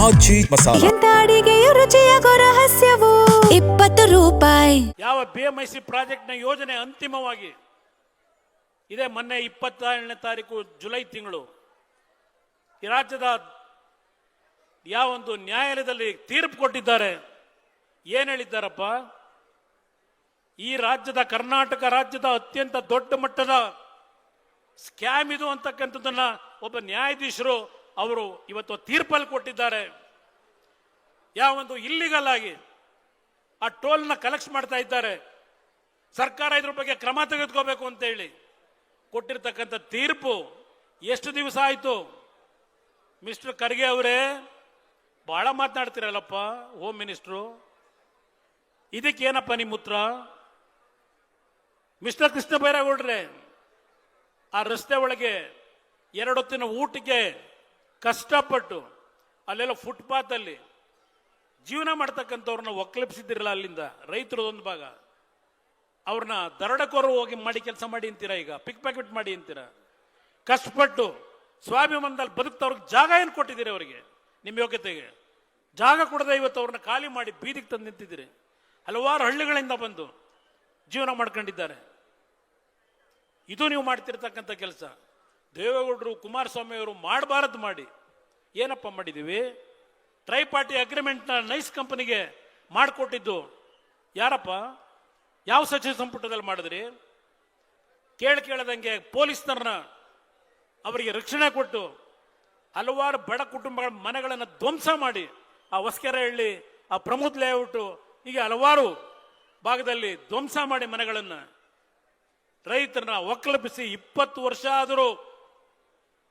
ಆಚಿ ಮಸಾಲ. ಎಂತ ಅಡಿಗೆಯ ರುಚಿಯಾಗೋ ರಹಸ್ಯವು 20 ರೂಪಾಯಿ. ಯಾವ BMIC ಪ್ರಾಜೆಕ್ಟ್ ನ ಯೋಜನೆ ಅಂತಿಮವಾಗಿ ಇದೇ ಮೊನ್ನೆ 27ನೇ ತಾರೀಕು ಜುಲೈ ತಿಂಗಳು ಈ ರಾಜ್ಯದ ಯಾವೊಂದು ನ್ಯಾಯಾಲಯದಲ್ಲಿ ತೀರ್ಪು ಕೊಟ್ಟಿದ್ದಾರೆ. ಏನ್ ಹೇಳಿದ್ದಾರಪ್ಪ, ಈ ರಾಜ್ಯದ ಕರ್ನಾಟಕ ರಾಜ್ಯದ ಅತ್ಯಂತ ದೊಡ್ಡ ಮಟ್ಟದ ಸ್ಕ್ಯಾಮ್ ಇದು ಅಂತಕ್ಕಂಥದ್ದನ್ನ ಒಬ್ಬ ನ್ಯಾಯಾಧೀಶರು ಅವರು ಇವತ್ತು ತೀರ್ಪಲ್ಲಿ ಕೊಟ್ಟಿದ್ದಾರೆ. ಯಾವೊಂದು ಇಲ್ಲಿಗಲ್ ಆಗಿ ಆ ಟೋಲ್ನ ಕಲೆಕ್ಟ್ ಮಾಡ್ತಾ ಇದ್ದಾರೆ, ಸರ್ಕಾರ ಇದ್ರ ಬಗ್ಗೆ ಕ್ರಮ ತೆಗೆದುಕೋಬೇಕು ಅಂತ ಹೇಳಿ ಕೊಟ್ಟಿರ್ತಕ್ಕಂಥ ತೀರ್ಪು ಎಷ್ಟು ದಿವಸ ಆಯಿತು? ಮಿಸ್ಟರ್ ಖರ್ಗೆ ಅವರೇ, ಬಹಳ ಮಾತನಾಡ್ತಿರಲ್ಲಪ್ಪ ಹೋಮ್ ಮಿನಿಸ್ಟ್ರು, ಇದಕ್ಕೇನಪ್ಪ ನಿಮ್ಮ ಉತ್ತರ? ಮಿಸ್ಟರ್ ಕೃಷ್ಣ ಬೈರೇಗೌಡ್ರೆ, ಆ ರಸ್ತೆ ಒಳಗೆ 2 ಹೊತ್ತಿನ ಊಟಕ್ಕೆ ಕಷ್ಟಪಟ್ಟು ಅಲ್ಲೆಲ್ಲ ಫುಟ್ಪಾತ್ ಅಲ್ಲಿ ಜೀವನ ಮಾಡ್ತಕ್ಕಂಥವ್ರನ್ನ ಒಕ್ಕಲಿಪಿಸಿದಿರಲ್ಲ, ಅಲ್ಲಿಂದ ರೈತರು ಒಂದು ಭಾಗ, ಅವ್ರನ್ನ ದರೋಡೆಕೋರು ಹೋಗಿ ಮಾಡಿ ಕೆಲಸ ಮಾಡಿ ಅಂತೀರಾ, ಈಗ ಪಿಕ್ ಪ್ಯಾಕೆಟ್ ಮಾಡಿ ಅಂತೀರಾ. ಕಷ್ಟಪಟ್ಟು ಸ್ವಾಭಿಮಾನದಲ್ಲಿ ಬದುಕ್ತವ್ರಿಗೆ ಜಾಗ ಏನು ಕೊಟ್ಟಿದ್ದೀರಿ? ಅವರಿಗೆ ನಿಮ್ಮ ಯೋಗ್ಯತೆಗೆ ಜಾಗ ಕೊಡದೆ ಇವತ್ತು ಅವ್ರನ್ನ ಖಾಲಿ ಮಾಡಿ ಬೀದಿಗೆ ತಂದು ನಿಂತಿದ್ದೀರಿ. ಹಲವಾರು ಹಳ್ಳಿಗಳಿಂದ ಬಂದು ಜೀವನ ಮಾಡ್ಕೊಂಡಿದ್ದಾರೆ. ಇದು ನೀವು ಮಾಡ್ತಿರ್ತಕ್ಕಂಥ ಕೆಲಸ. ದೇವೇಗೌಡರು ಕುಮಾರಸ್ವಾಮಿ ಅವರು ಮಾಡಬಾರದು ಮಾಡಿ ಏನಪ್ಪ ಮಾಡಿದ್ದೀವಿ? ಟ್ರೈಪಾರ್ಟಿ ಅಗ್ರಿಮೆಂಟ್ನ ನೈಸ್ ಕಂಪನಿಗೆ ಮಾಡಿಕೊಟ್ಟಿದ್ದು ಯಾರಪ್ಪ? ಯಾವ ಸಚಿವ ಸಂಪುಟದಲ್ಲಿ ಮಾಡಿದ್ರಿ? ಕೇಳದಂಗೆ ಪೊಲೀಸ್ನವ್ರನ್ನ ಅವರಿಗೆ ರಕ್ಷಣೆ ಕೊಟ್ಟು ಹಲವಾರು ಬಡ ಕುಟುಂಬಗಳ ಮನೆಗಳನ್ನು ಧ್ವಂಸ ಮಾಡಿ ಆ ಹೊಸಕೆರೆಹಳ್ಳಿ, ಆ ಪ್ರಮೋದ್ ಲೇಔಟ್, ಹೀಗೆ ಹಲವಾರು ಭಾಗದಲ್ಲಿ ಧ್ವಂಸ ಮಾಡಿ ಮನೆಗಳನ್ನು ರೈತರನ್ನ ಒಕ್ಕಲಿಪಿಸಿ 20 ವರ್ಷ ಆದರೂ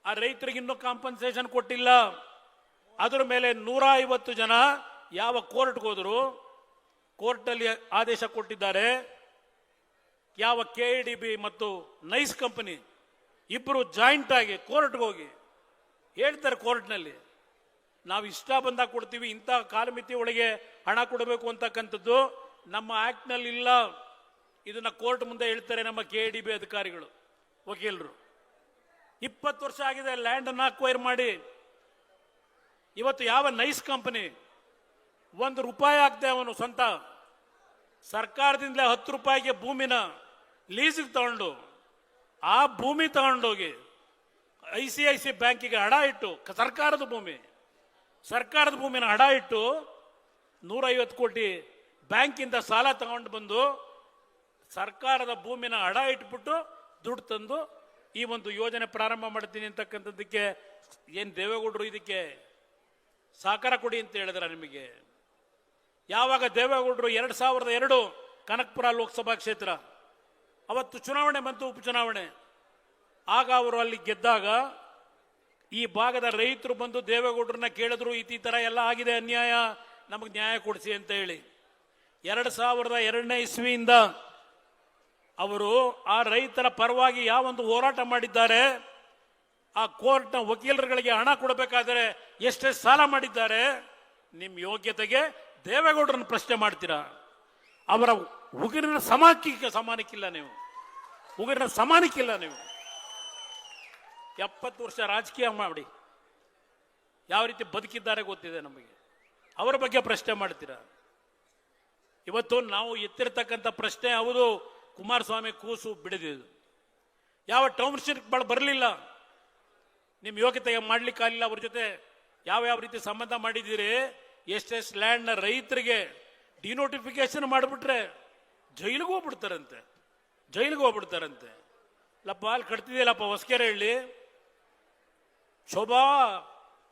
ಆ ರೈತರಿಗೆ ಇನ್ನೂ ಕಾಂಪನ್ಸೇಷನ್ ಕೊಟ್ಟಿಲ್ಲ. ಅದರ ಮೇಲೆ 150 ಜನ ಯಾವ ಕೋರ್ಟ್ಗೆ ಹೋದ್ರು, ಕೋರ್ಟಲ್ಲಿ ಆದೇಶ ಕೊಟ್ಟಿದ್ದಾರೆ. ಯಾವ KIDB ಮತ್ತು ನೈಸ್ ಕಂಪನಿ ಇಬ್ಬರು ಜಾಯಿಂಟ್ ಆಗಿ ಕೋರ್ಟ್ಗೆ ಹೋಗಿ ಹೇಳ್ತಾರೆ, ಕೋರ್ಟ್ನಲ್ಲಿ ನಾವು ಇಷ್ಟ ಬಂದಾಗ ಕೊಡ್ತೀವಿ, ಇಂಥ ಕಾಲಮಿತಿ ಒಳಗೆ ಹಣ ಕೊಡಬೇಕು ಅಂತಕ್ಕಂಥದ್ದು ನಮ್ಮ ಆಕ್ಟ್ನಲ್ಲಿ ಇಲ್ಲ. ಇದನ್ನ ಕೋರ್ಟ್ ಮುಂದೆ ಹೇಳ್ತಾರೆ ನಮ್ಮ KIDB ಅಧಿಕಾರಿಗಳು, ವಕೀಲರು. 20 ವರ್ಷ ಆಗಿದೆ ಲ್ಯಾಂಡ್ ಅನ್ನು ಅಕ್ವೈರ್ ಮಾಡಿ. ಇವತ್ತು ಯಾವ ನೈಸ್ ಕಂಪನಿ ₹1 ಆಗದೆ ಅವನು ಸ್ವಂತ ಸರ್ಕಾರದಿಂದಲೇ 10 ರೂಪಾಯಿಗೆ ಭೂಮಿನ ಲೀಸಿಗೆ ತಗೊಂಡು ಆ ಭೂಮಿ ತಗೊಂಡೋಗಿ ICICI ಬ್ಯಾಂಕಿಗೆ ಹಣ ಇಟ್ಟು, ಸರ್ಕಾರದ ಭೂಮಿನ ಹಣ ಇಟ್ಟು 150 ಕೋಟಿ ಬ್ಯಾಂಕಿಂದ ಸಾಲ ತಗೊಂಡು ಬಂದು ಸರ್ಕಾರದ ಭೂಮಿನ ಹಣ ಇಟ್ಬಿಟ್ಟು ದುಡ್ಡು ತಂದು ಈ ಒಂದು ಯೋಜನೆ ಪ್ರಾರಂಭ ಮಾಡ್ತೀನಿ ಅಂತಕ್ಕಂಥದ್ದಕ್ಕೆ ಏನ್ ದೇವೇಗೌಡರು ಇದಕ್ಕೆ ಸಹಕಾರ ಕೊಡಿ ಅಂತ ಹೇಳಿದ್ರ ನಿಮಗೆ? ಯಾವಾಗ ದೇವೇಗೌಡರು 2002 ಕನಕಪುರ ಲೋಕಸಭಾ ಕ್ಷೇತ್ರ ಅವತ್ತು ಚುನಾವಣೆ ಬಂತು, ಉಪಚುನಾವಣೆ, ಆಗ ಅವರು ಅಲ್ಲಿ ಗೆದ್ದಾಗ ಈ ಭಾಗದ ರೈತರು ಬಂದು ದೇವೇಗೌಡರನ್ನ ಕೇಳಿದ್ರು, ಈ ತರ ಎಲ್ಲ ಆಗಿದೆ ಅನ್ಯಾಯ, ನಮಗೆ ನ್ಯಾಯ ಕೊಡಿಸಿ ಅಂತ ಹೇಳಿ. 2002ನೇ ಇಸ್ವಿಯಿಂದ ಅವರು ಆ ರೈತರ ಪರವಾಗಿ ಯಾವೊಂದು ಹೋರಾಟ ಮಾಡಿದ್ದಾರೆ, ಆ ಕೋರ್ಟ್ನ ವಕೀಲರುಗಳಿಗೆ ಹಣ ಕೊಡಬೇಕಾದರೆ ಎಷ್ಟೇ ಸಾಲ ಮಾಡಿದ್ದಾರೆ. ನಿಮ್ಮ ಯೋಗ್ಯತೆಗೆ ದೇವೇಗೌಡರನ್ನು ಪ್ರಶ್ನೆ ಮಾಡ್ತೀರಾ? ಅವರ ಉಗುರಿನ ಸಮಾನಕ್ಕಿಲ್ಲ ನೀವು, ಉಗುರಿನ ಸಮಾನಕ್ಕಿಲ್ಲ ನೀವು. 70 ವರ್ಷ ರಾಜಕೀಯ ಮಾಡಿ ಯಾವ ರೀತಿ ಬದುಕಿದ್ದಾರೆ ಗೊತ್ತಿದೆ ನಮಗೆ. ಅವರ ಬಗ್ಗೆ ಪ್ರಶ್ನೆ ಮಾಡ್ತೀರಾ? ಇವತ್ತು ನಾವು ಎತ್ತಿರ್ತಕ್ಕಂಥ ಪ್ರಶ್ನೆ, ಹೌದು ಕುಮಾರಸ್ವಾಮಿ ಕೂಸು ಬಿಡದಿದ್ದು, ಯಾವ ಟೌನ್ಶಿಪ್ ಬರಲಿಲ್ಲ, ನಿಮ್ಮ ಯೋಗ್ಯತೆಗೆ ಮಾಡ್ಲಿಕ್ಕಾಗಲಿಲ್ಲ. ಅವ್ರ ಜೊತೆ ಯಾವ ರೀತಿ ಸಂಬಂಧ ಮಾಡಿದ್ದೀರಿ? ಎಷ್ಟೆಷ್ಟು ಲ್ಯಾಂಡ್ನ ರೈತರಿಗೆ ಡಿನೋಟಿಫಿಕೇಶನ್ ಮಾಡಿಬಿಟ್ರೆ ಜೈಲಿಗೆ ಹೋಗ್ಬಿಡ್ತಾರಂತೆ. ಲಪ್ಪ ಅಲ್ಲಿ ಕಟ್ತಿದೆಯಲ್ಲಪ್ಪ ಹೊಸಕೆರೆಹಳ್ಳಿ,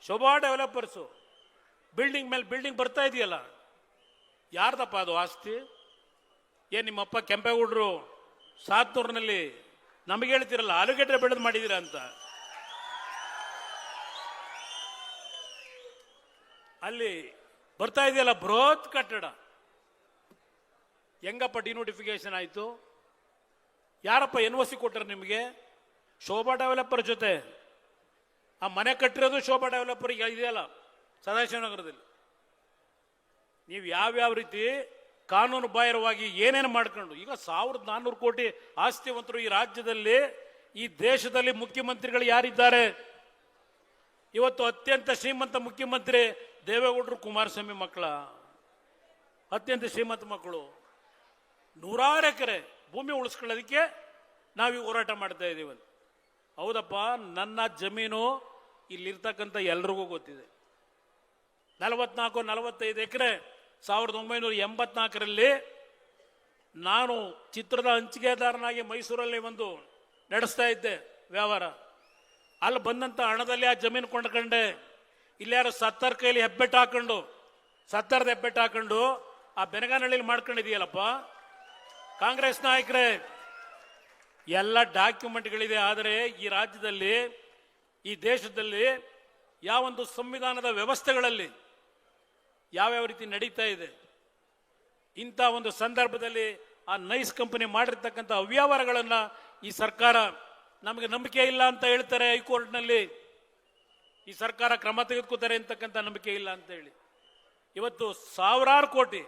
ಶೋಭಾ ಡೆವಲಪರ್ಸು ಬಿಲ್ಡಿಂಗ್ ಮೇಲೆ ಬಿಲ್ಡಿಂಗ್ ಬರ್ತಾ ಇದೆಯಲ್ಲ, ಯಾರ್ದಪ್ಪ ಅದು ಆಸ್ತಿ? ಏನ್ ನಿಮ್ಮಪ್ಪ ಕೆಂಪೇಗೌಡರು ಸಾತ್ನೂರಿನಲ್ಲಿ ನಮಗೆ ಹೇಳ್ತಿರಲ್ಲ ಆಲೂಗೆಡ್ಡೆ ಬೆಳೆದು ಮಾಡಿದಿರ ಅಂತ. ಅಲ್ಲಿ ಬರ್ತಾ ಇದೆಯಲ್ಲ ಬೃಹತ್ ಕಟ್ಟಡ, ಹೆಂಗಪ್ಪ ಡಿನೋಟಿಫಿಕೇಶನ್ ಆಯ್ತು? ಯಾರಪ್ಪ NOC ಕೊಟ್ಟರು ನಿಮಗೆ? ಶೋಭಾ ಡೆವಲಪರ್ ಜೊತೆ ಆ ಮನೆ ಕಟ್ಟಿರೋದು ಶೋಭಾ ಡೆವಲಪರ್ ಇದೆಯಲ್ಲ ಸದಾಶಿವನಗರದಲ್ಲಿ. ನೀವು ಯಾವ್ಯಾವ ರೀತಿ ಕಾನೂನು ಬಾಹಿರವಾಗಿ ಏನೇನು ಮಾಡ್ಕೊಂಡು, ಈಗ 1400 ಕೋಟಿ ಆಸ್ತಿವಂತರು ಈ ರಾಜ್ಯದಲ್ಲಿ, ಈ ದೇಶದಲ್ಲಿ ಮುಖ್ಯಮಂತ್ರಿಗಳು ಯಾರಿದ್ದಾರೆ? ಇವತ್ತು ಅತ್ಯಂತ ಶ್ರೀಮಂತ ಮುಖ್ಯಮಂತ್ರಿ ದೇವೇಗೌಡರು ಕುಮಾರಸ್ವಾಮಿ ಮಕ್ಕಳ, ಅತ್ಯಂತ ಶ್ರೀಮಂತ ಮಕ್ಕಳು. 100 ಎಕರೆ ಭೂಮಿ ಉಳಿಸ್ಕೊಳ್ಳೋದಕ್ಕೆ ನಾವು ಹೋರಾಟ ಮಾಡ್ತಾ ಇದ್ದೀವಿ. ಹೌದಪ್ಪ, ನನ್ನ ಜಮೀನು ಇಲ್ಲಿರ್ತಕ್ಕಂಥ ಎಲ್ರಿಗೂ ಗೊತ್ತಿದೆ. 44-45 ಎಕರೆ 1984ರಲ್ಲಿ ನಾನು ಚಿತ್ರದ ಹಂಚಿಕೆದಾರನಾಗಿ ಮೈಸೂರಲ್ಲಿ ಒಂದು ನಡೆಸ್ತಾ ಇದ್ದೆ ವ್ಯವಹಾರ. ಅಲ್ಲಿ ಬಂದಂಥ ಹಣದಲ್ಲಿ ಆ ಜಮೀನು ಕೊಂಡ್ಕೊಂಡೆ. ಇಲ್ಲಿ ಯಾರು ಸತ್ತರ್ ಕೈಲಿ ಹೆಬ್ಬೆಟ್ಟು ಹಾಕೊಂಡು, ಸತ್ತರದ ಹೆಬ್ಬೆಟ್ಟು ಹಾಕೊಂಡು ಆ ಬೆನಗಾನಹಳ್ಳಿಲಿ ಮಾಡ್ಕೊಂಡಿದೆಯಲ್ಲಪ್ಪ ಕಾಂಗ್ರೆಸ್ ನಾಯಕರೇ. ಎಲ್ಲ ಡಾಕ್ಯುಮೆಂಟ್ಗಳಿದೆ. ಆದರೆ ಈ ರಾಜ್ಯದಲ್ಲಿ, ಈ ದೇಶದಲ್ಲಿ ಯಾವೊಂದು ಸಂವಿಧಾನದ ವ್ಯವಸ್ಥೆಗಳಲ್ಲಿ ಯಾವ್ಯಾವ ರೀತಿ ನಡೀತಾ ಇದೆ, ಇಂಥ ಒಂದು ಸಂದರ್ಭದಲ್ಲಿ ಆ ನೈಸ್ ಕಂಪನಿ ಮಾಡಿರ್ತಕ್ಕಂಥ ಅವ್ಯವಹಾರಗಳನ್ನು ಈ ಸರ್ಕಾರ ನಮಗೆ ನಂಬಿಕೆ ಇಲ್ಲ ಅಂತ ಹೇಳ್ತಾರೆ ಹೈಕೋರ್ಟ್ನಲ್ಲಿ. ಈ ಸರ್ಕಾರ ಕ್ರಮ ತೆಗೆದುಕೋತಾರೆ ಅಂತಕ್ಕಂಥ ನಂಬಿಕೆ ಇಲ್ಲ ಅಂತ ಹೇಳಿ ಇವತ್ತು ಸಾವಿರಾರು ಕೋಟಿ